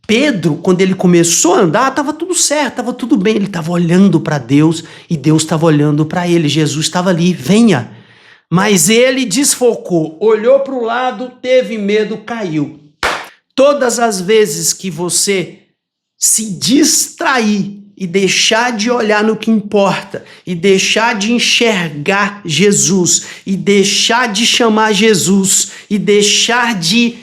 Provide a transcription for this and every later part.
Pedro, quando ele começou a andar, estava tudo certo, estava tudo bem. Ele estava olhando para Deus e Deus estava olhando para ele. Jesus estava ali, venha. Mas ele desfocou, olhou para o lado, teve medo, caiu. Todas as vezes que você se distrair e deixar de olhar no que importa, e deixar de enxergar Jesus, e deixar de chamar Jesus, e deixar de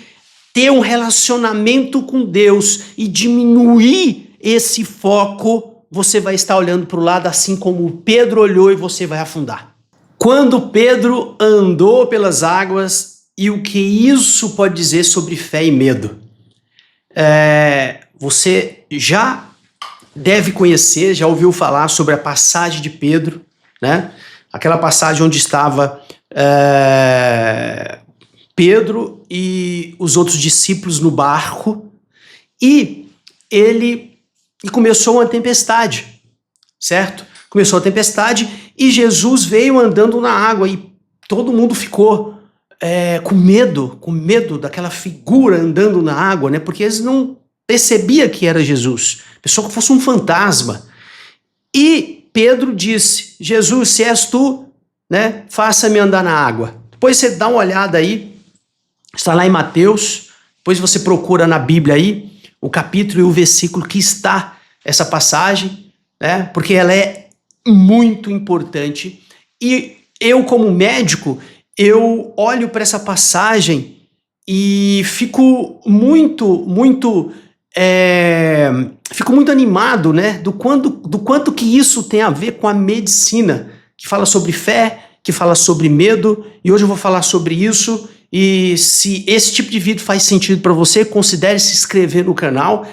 ter um relacionamento com Deus e diminuir esse foco, você vai estar olhando para o lado assim como Pedro olhou e você vai afundar. Quando Pedro andou pelas águas, e o que isso pode dizer sobre fé e medo? Você já deve conhecer, já ouviu falar sobre a passagem de Pedro, né? Aquela passagem onde estava Pedro e os outros discípulos no barco, e começou uma tempestade, certo? Começou a tempestade e Jesus veio andando na água e todo mundo ficou com medo daquela figura andando na água, né? Porque eles não percebiam que era Jesus, pensou que fosse um fantasma. E Pedro disse: Jesus, se és tu, né, faça-me andar na água. Depois você dá uma olhada aí, está lá em Mateus, depois você procura na Bíblia aí, o capítulo e o versículo que está essa passagem, né? Porque ela é muito importante. E eu, como médico, eu olho para essa passagem e fico muito animado, né? Do quanto que isso tem a ver com a medicina, que fala sobre fé, que fala sobre medo, e hoje eu vou falar sobre isso. E se esse tipo de vídeo faz sentido para você, considere se inscrever no canal.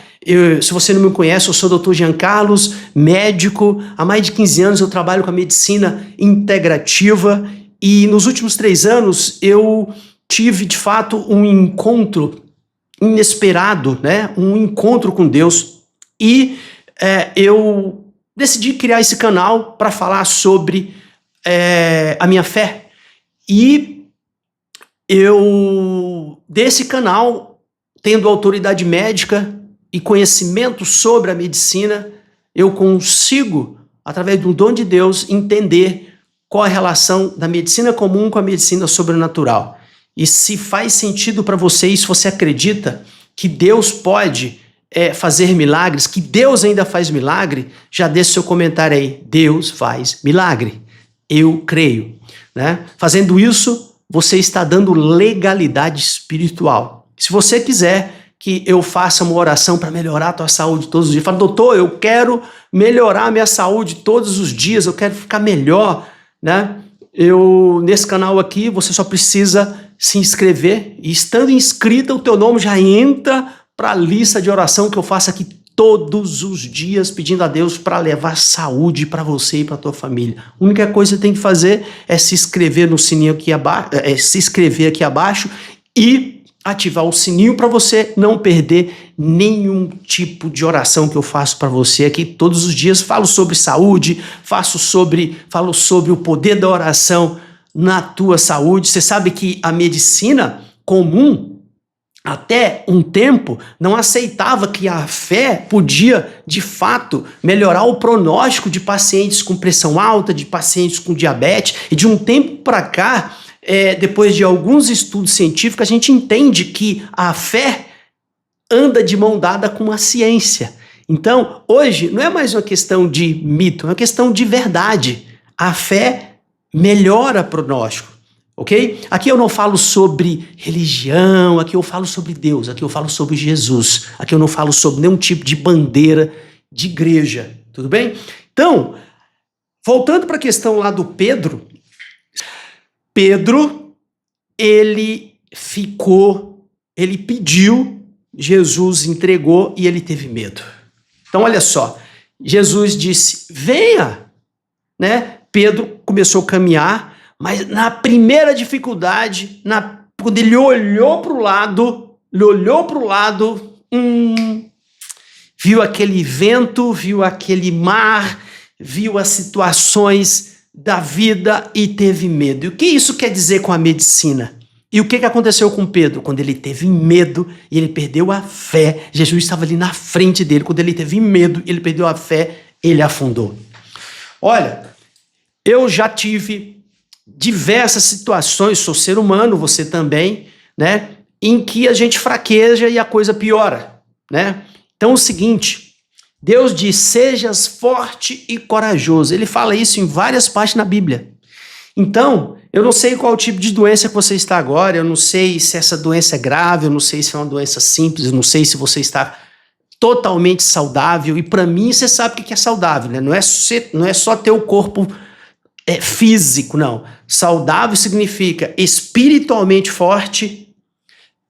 Se você não me conhece, eu sou o Dr. Jean Carlos, médico. Há mais de 15 anos eu trabalho com a medicina integrativa. E nos últimos 3 anos eu tive, de fato, um encontro inesperado, né? Um encontro com Deus. E eu decidi criar esse canal para falar sobre a minha fé. E eu, desse canal, tendo autoridade médica e conhecimento sobre a medicina, eu consigo, através do dom de Deus, entender qual a relação da medicina comum com a medicina sobrenatural. E se faz sentido para você, e se você acredita que Deus pode fazer milagres, que Deus ainda faz milagre, já deixa seu comentário aí. Deus faz milagre. Eu creio, né? Fazendo isso, você está dando legalidade espiritual. Se você quiser que eu faça uma oração para melhorar a tua saúde todos os dias, fala: doutor, eu quero melhorar a minha saúde todos os dias, eu quero ficar melhor, né? Nesse canal aqui, você só precisa se inscrever, e estando inscrita, o teu nome já entra para a lista de oração que eu faço aqui todos os dias, pedindo a Deus para levar saúde para você e para a tua família. A única coisa que você tem que fazer é se inscrever no sininho aqui abaixo, e ativar o sininho para você não perder nenhum tipo de oração que eu faço para você aqui todos os dias. Falo sobre saúde, falo sobre o poder da oração na tua saúde. Você sabe que a medicina comum, até um tempo, não aceitava que a fé podia, de fato, melhorar o pronóstico de pacientes com pressão alta, de pacientes com diabetes. E de um tempo para cá, depois de alguns estudos científicos, a gente entende que a fé anda de mão dada com a ciência. Então, hoje, não é mais uma questão de mito, é uma questão de verdade. A fé melhora pronóstico. Ok? Aqui eu não falo sobre religião, aqui eu falo sobre Deus, aqui eu falo sobre Jesus, aqui eu não falo sobre nenhum tipo de bandeira de igreja, tudo bem? Então, voltando para a questão lá do Pedro, ele pediu, Jesus entregou e ele teve medo. Então, olha só, Jesus disse: venha, né? Pedro começou a caminhar, mas na primeira dificuldade, quando ele olhou para o lado, viu aquele vento, viu aquele mar, viu as situações da vida e teve medo. E o que isso quer dizer com a medicina? E o que aconteceu com Pedro? Quando ele teve medo e ele perdeu a fé, Jesus estava ali na frente dele. Quando ele teve medo e ele perdeu a fé, ele afundou. Olha, eu já tive diversas situações, sou ser humano, você também, né? Em que a gente fraqueja e a coisa piora, né? Então é o seguinte, Deus diz, sejas forte e corajoso. Ele fala isso em várias partes na Bíblia. Então, eu não sei qual tipo de doença que você está agora, eu não sei se essa doença é grave, eu não sei se é uma doença simples, eu não sei se você está totalmente saudável, e para mim você sabe o que é saudável, né? Não é só ter o corpo físico, não. Saudável significa espiritualmente forte,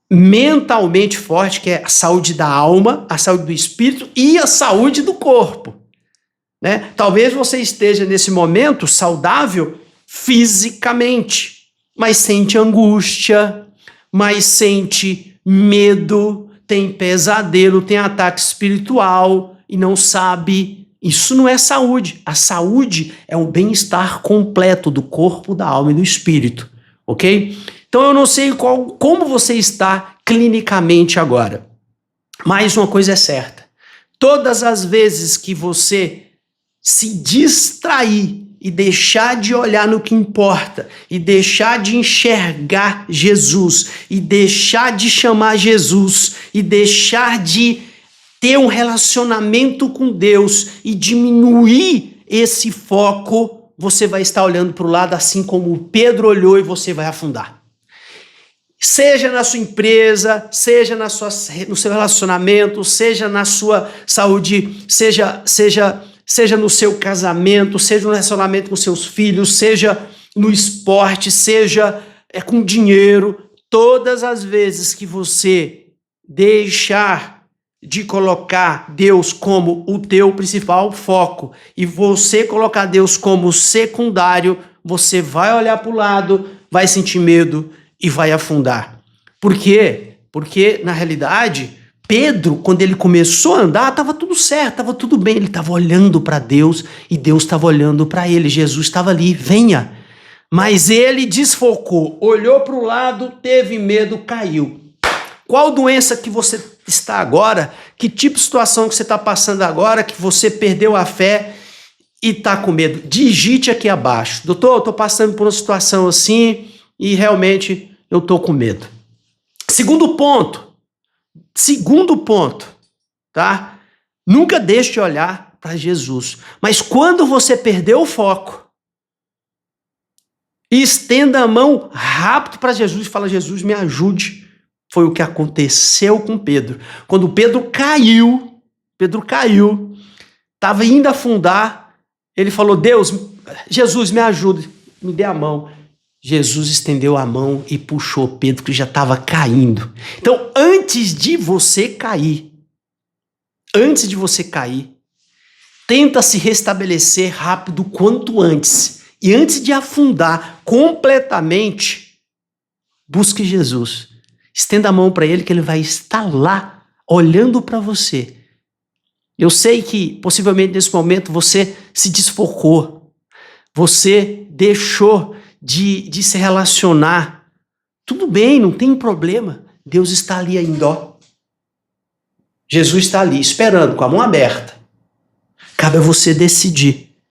mentalmente forte, que é a saúde da alma, a saúde do espírito e a saúde do corpo, né? Talvez você esteja nesse momento saudável fisicamente, mas sente angústia, mas sente medo, tem pesadelo, tem ataque espiritual e não sabe. Isso não é saúde. A saúde é o bem-estar completo do corpo, da alma e do espírito, ok? Então eu não sei como você está clinicamente agora, mas uma coisa é certa. Todas as vezes que você se distrair e deixar de olhar no que importa, e deixar de enxergar Jesus, e deixar de chamar Jesus, e deixar de ter um relacionamento com Deus e diminuir esse foco, você vai estar olhando para o lado assim como Pedro olhou e você vai afundar. Seja na sua empresa, seja no seu relacionamento, seja na sua saúde, seja no seu casamento, seja no relacionamento com seus filhos, seja no esporte, seja com dinheiro. Todas as vezes que você deixar de colocar Deus como o teu principal foco e você colocar Deus como secundário, você vai olhar para o lado, vai sentir medo e vai afundar. Por quê? Porque, na realidade, Pedro, quando ele começou a andar, estava tudo certo, estava tudo bem. Ele estava olhando para Deus e Deus estava olhando para ele. Jesus estava ali, venha. Mas ele desfocou, olhou para o lado, teve medo, caiu. Qual doença que você está agora? Que tipo de situação que você está passando agora, que você perdeu a fé e está com medo? Digite aqui abaixo. Doutor, eu estou passando por uma situação assim e realmente eu estou com medo. Segundo ponto, tá? Nunca deixe de olhar para Jesus. Mas quando você perder o foco, estenda a mão rápido para Jesus e fala, Jesus, me ajude. Foi o que aconteceu com Pedro. Quando Pedro caiu, estava indo afundar, ele falou, Jesus, me ajude, me dê a mão. Jesus estendeu a mão e puxou Pedro, que já estava caindo. Então, antes de você cair, tenta se restabelecer rápido quanto antes. E antes de afundar completamente, busque Jesus. Estenda a mão para ele, que ele vai estar lá, olhando para você. Eu sei que, possivelmente, nesse momento, você se desfocou. Você deixou de se relacionar. Tudo bem, não tem problema. Deus está ali ainda. Jesus está ali, esperando, com a mão aberta. Cabe a você decidir